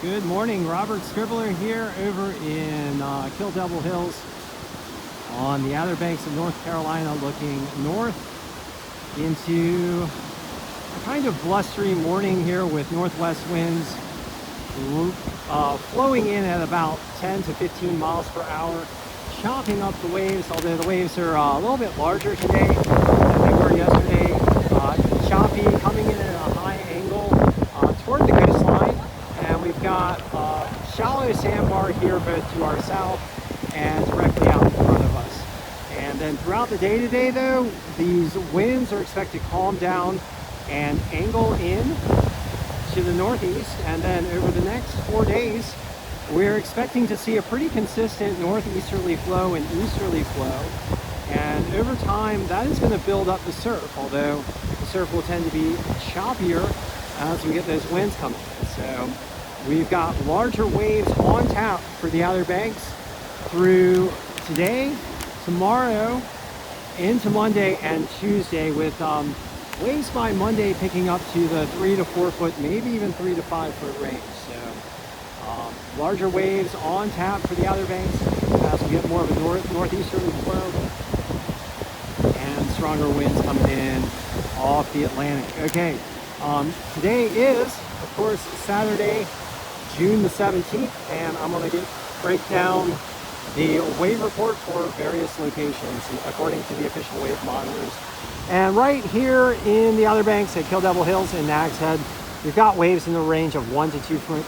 Good morning, Robert Scribbler here over in Kill Devil Hills on the Outer Banks of North Carolina, looking north into a kind of blustery morning here with northwest winds flowing in at about 10 to 15 miles per hour, chopping up the waves, although the waves are a little bit larger today than they were yesterday. Choppy, coming in at a high angle toward the coastline. And we've got a shallow sandbar here both to our south and directly out in front of us. And then throughout the day today, though, these winds are expected to calm down and angle in to the northeast. And then over the next 4 days, we're expecting to see a pretty consistent northeasterly flow and easterly flow. And over time, that is going to build up the surf, although the surf will tend to be choppier as we get those winds coming in. So we've got larger waves on tap for the Outer Banks through today, tomorrow, into Monday and Tuesday, with waves by Monday picking up to the 3 to 4 foot, maybe even 3 to 5 foot range. So larger waves on tap for the Outer Banks as we get more of a northeasterly flow, and stronger winds coming in off the Atlantic. Okay, today is, of course, Saturday, June the 17th, and I'm going to break down the wave report for various locations according to the official wave monitors. And right here in the Outer Banks at Kill Devil Hills in Nag's Head, we've got waves in the range of 1 to 2 foot.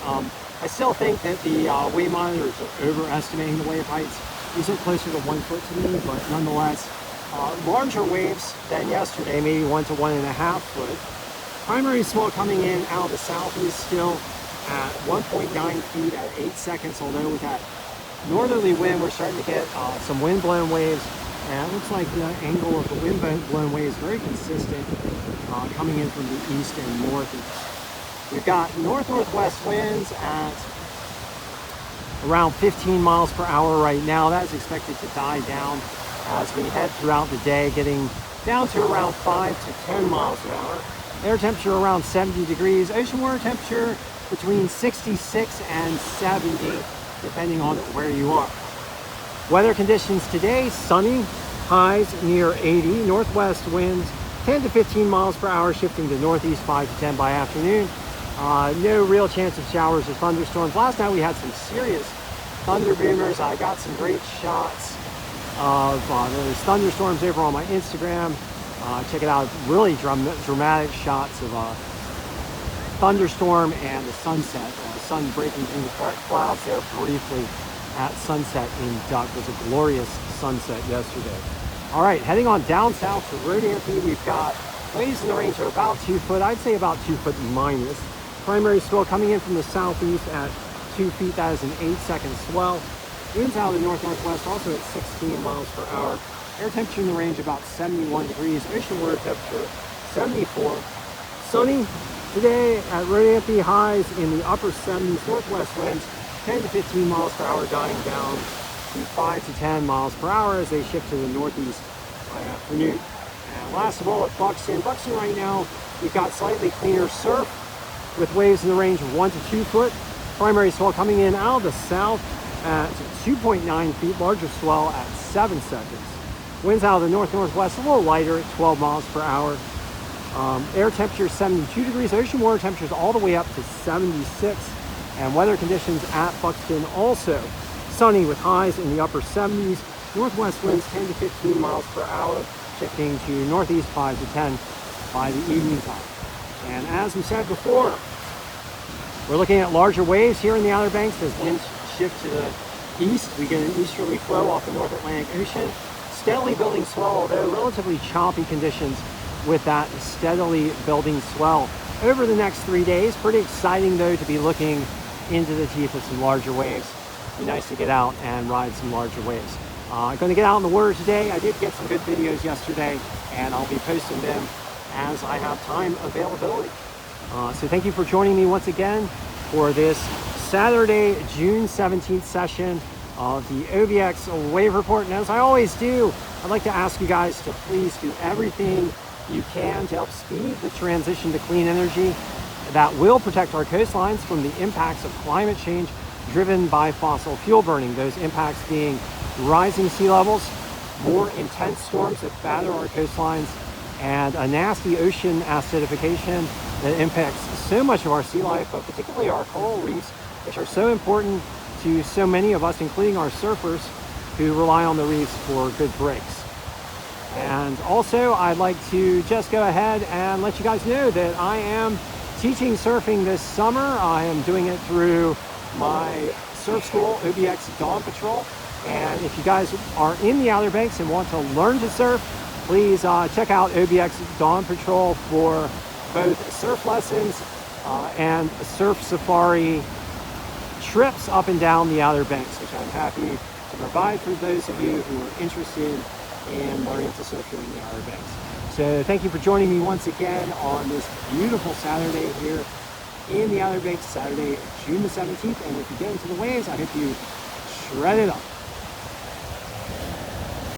I still think that the wave monitors are overestimating the wave heights. These are closer to 1 foot to me, but nonetheless, larger waves than yesterday, maybe 1 to 1.5 foot. Primary swell coming in out of the southeast still at 1.9 feet at 8 seconds, although with that northerly wind, we're starting to get some wind-blown waves, and it looks like the angle of the wind-blown waves very consistent coming in from the east and northeast. We've got north-northwest winds at around 15 miles per hour right now. That is expected to die down as we head throughout the day, getting down to around 5 to 10 miles an hour. Air temperature around 70 degrees. Ocean water temperature between 66 and 70, depending on where you are. Weather conditions today: sunny, highs near 80, northwest winds 10 to 15 miles per hour, shifting to northeast 5 to 10 by afternoon. No real chance of showers or thunderstorms. Last night we had some serious thunder boomers. I got some great shots of those thunderstorms over on my Instagram. Check it out. Really dramatic shots of thunderstorm and the sunset. Sun breaking through the clouds there briefly at sunset in Duck. It was a glorious sunset yesterday. All right, heading on down south to Rodanthe, we've got waves in the range of about 2 foot. I'd say about 2 foot minus. Primary swell coming in from the southeast at 2 feet. That is an 8-second swell. Winds out of the north-northwest also at 16 miles per hour. Air temperature in the range about 71 degrees. Ocean water temperature 74. Sunny today at Rodanthe, highs in the upper 70s. Northwest winds 10 to 15 miles per hour, dying down to 5 to 10 miles per hour as they shift to the northeast by afternoon. And last of all, at Buxton right now, we've got slightly cleaner surf with waves in the range of 1 to 2 foot. Primary swell coming in out of the south at 2.9 feet, larger swell at 7 seconds. Winds out of the north-northwest a little lighter at 12 miles per hour. Air temperature 72 degrees. Ocean water temperatures all the way up to 76. And weather conditions at Buxton also sunny with highs in the upper 70s. Northwest winds 10 to 15 miles per hour, shifting to northeast 5 to 10 by the evening time. And as we said before, we're looking at larger waves here in the Outer Banks as winds shift to the east. We get an easterly flow off the North Atlantic Ocean. Steadily building swell, although relatively choppy conditions with that steadily building swell over the next 3 days. Pretty exciting, though, to be looking into the teeth of some larger waves. Be nice to get out and ride some larger waves. I'm going to get out in the water today. I did get some good videos yesterday, and I'll be posting them as I have time availability. So thank you for joining me once again for this Saturday, June 17th session of the OBX wave report. And as I always do, I'd like to ask you guys to please do everything you can to help speed the transition to clean energy. that will protect our coastlines from the impacts of climate change driven by fossil fuel burning. Those impacts being rising sea levels, more intense storms that batter our coastlines, and a nasty ocean acidification that impacts so much of our sea life, but particularly our coral reefs, which are so important to so many of us, including our surfers who rely on the reefs for good breaks. And also, I'd like to just go ahead and let you guys know that I am teaching surfing this summer. I am doing it through my surf school, OBX Dawn Patrol. And if you guys are in the Outer Banks and want to learn to surf, please check out OBX Dawn Patrol for both surf lessons and surf safari trips up and down the Outer Banks, which I'm happy to provide for those of you who are interested in learning to surf in the Outer Banks. So thank you for joining me once again on this beautiful Saturday here in the Outer Banks, Saturday, June the 17th. And if you get into the waves, I hope you shred it up.